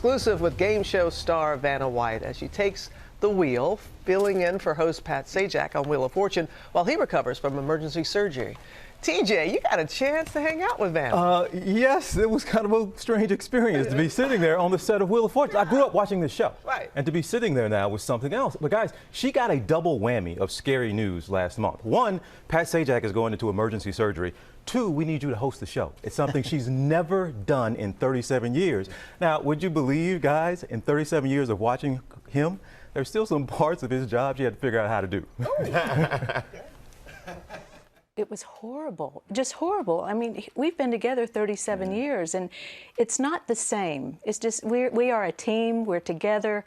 exclusive with game show star Vanna White as she takes the wheel, filling in for host Pat Sajak on Wheel of Fortune while he recovers from emergency surgery. TJ, you got a chance to hang out with Vanna. Yes, it was kind of a strange experience to be sitting there on the set of Wheel of Fortune. I grew up watching this show. Right. And to be sitting there now was something else. But guys, she got a double whammy of scary news last month. One, Pat Sajak is going into emergency surgery. Two, we need you to host the show. It's something she's never done in 37 years. Now, would you believe, guys, in 37 years of watching him, there's still some parts of his job she had to figure out how to do. It was horrible, just horrible. I mean, we've been together 37 years, and it's not the same. It's just, we are a team, we're together.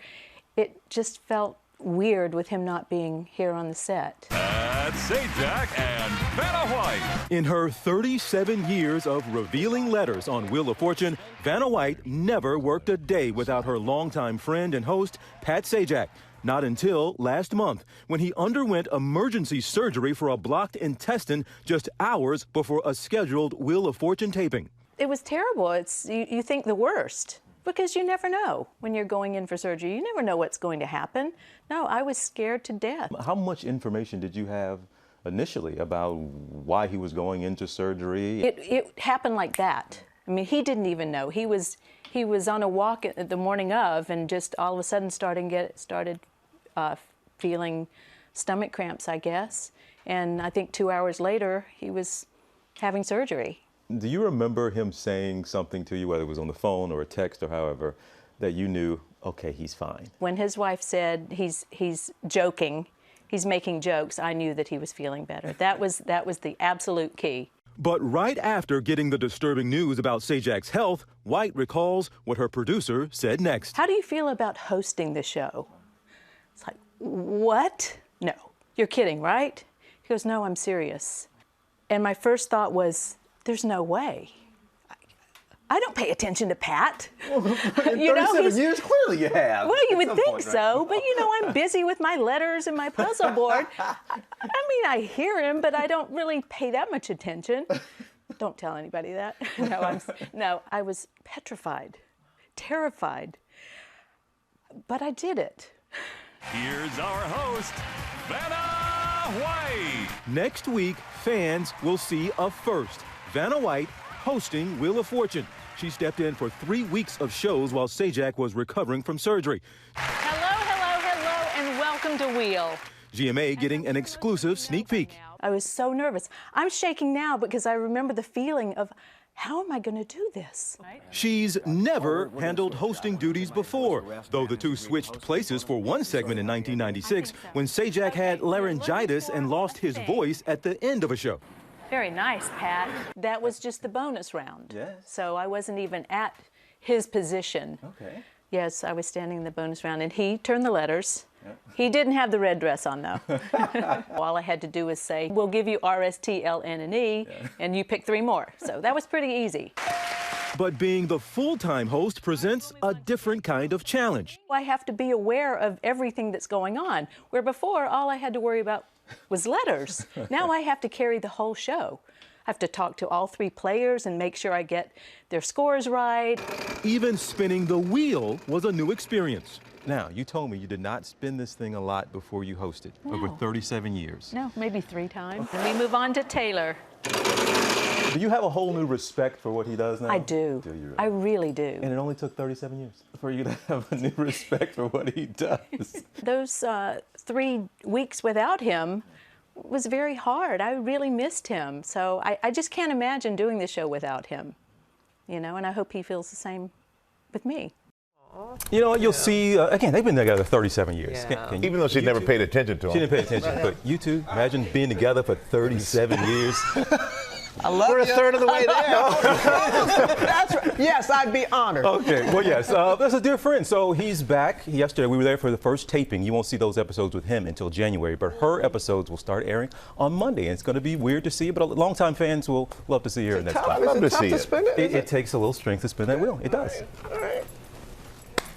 It just felt weird with him not being here on the set. Pat Sajak and Vanna White. In her 37 years of revealing letters on Wheel of Fortune, Vanna White never worked a day without her longtime friend and host, Pat Sajak. Not until last month, when he underwent emergency surgery for a blocked intestine just hours before a scheduled Wheel of Fortune taping. It was terrible. You think the worst, because you never know when you're going in for surgery. You never know what's going to happen. No, I was scared to death. How much information did you have initially about why he was going into surgery? It happened like that. I mean, he didn't even know. He was on a walk the morning of, and just all of a sudden started feeling stomach cramps, I guess. And I think 2 hours later, he was having surgery. Do you remember him saying something to you, whether it was on the phone or a text or however, that you knew, okay, he's fine? When his wife said he's joking, he's making jokes, I knew that he was feeling better. That was the absolute key. But right after getting the disturbing news about Sajak's health, White recalls what her producer said next. How do you feel about hosting the show? It's like, what? No, you're kidding, right? He goes, no, I'm serious. And my first thought was, there's no way. I don't pay attention to Pat. Well, in 37 years, clearly you have. Well, you would think so, but you know, I'm busy with my letters and my puzzle board. I mean, I hear him, but I don't really pay that much attention. Don't tell anybody that. No, I was petrified, terrified, but I did it. Here's our host, Vanna White. Next week, fans will see a first. Vanna White hosting Wheel of Fortune. She stepped in for 3 weeks of shows while Sajak was recovering from surgery. Hello, and welcome to Wheel. GMA getting an exclusive sneak peek. I was so nervous. I'm shaking now because I remember the feeling of, how am I going to do this? She's never handled hosting duties before, though the two switched places for one segment in 1996 when Sajak had laryngitis and lost his voice at the end of a show. Very nice, Pat. That was just the bonus round. Yes. So I wasn't even at his position. Okay. Yes, I was standing in the bonus round, and he turned the letters. Yep. He didn't have the red dress on, though. All I had to do was say, we'll give you R, S, T, L, N, and E, and you pick 3 more. So that was pretty easy. But being the full-time host presents a different kind of challenge. I have to be aware of everything that's going on, where before, all I had to worry about was letters. Now I have to carry the whole show. I have to talk to all 3 players and make sure I get their scores right. Even spinning the wheel was a new experience. Now, you told me you did not spin this thing a lot before you hosted, over 37 years. No, maybe 3 times. Then we move on to Taylor. Do you have a whole new respect for what he does now? I do. Do you really? I really do. And it only took 37 years for you to have a new respect for what he does. Those 3 weeks without him was very hard. I really missed him. So I just can't imagine doing the show without him, you know, and I hope he feels the same with me. You know what, you'll see, again, they've been together 37 years. Yeah. Even though she never paid attention to him. She didn't pay attention, but you two, imagine being together for 37 years. I love We're a third of the way there. That's right. Yes, I'd be honored. Okay, well, yes, that's a dear friend. So he's back. Yesterday, we were there for the first taping. You won't see those episodes with him until January, but her episodes will start airing on Monday. And it's going to be weird to see, but longtime fans will love to see her in that spot. I'd love to see it. it. Spin it? It takes a little strength to spin that wheel. It does. All right.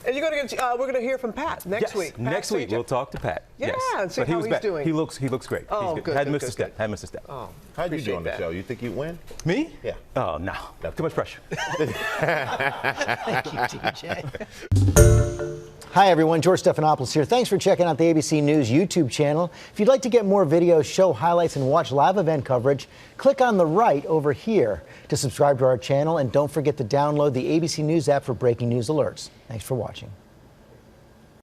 And you're going to get, we're going to hear from Pat next week. Pat Next week Sajak. we'll talk to Pat. Yeah, yes. and see But he how was he's back. doing. He looks great. Oh, He's good. good, Hadn't good, missed a good, step. good. Hadn't missed a step. Oh, How'd you do on the that. show? You think you win? Me? Yeah. Oh no. Too much pressure. Thank you, TJ. Hi everyone, George Stephanopoulos here. Thanks for checking out the ABC News YouTube channel. If you'd like to get more videos, show highlights, and watch live event coverage, click on the right over here to subscribe to our channel, and don't forget to download the ABC News app for breaking news alerts. Thanks for watching.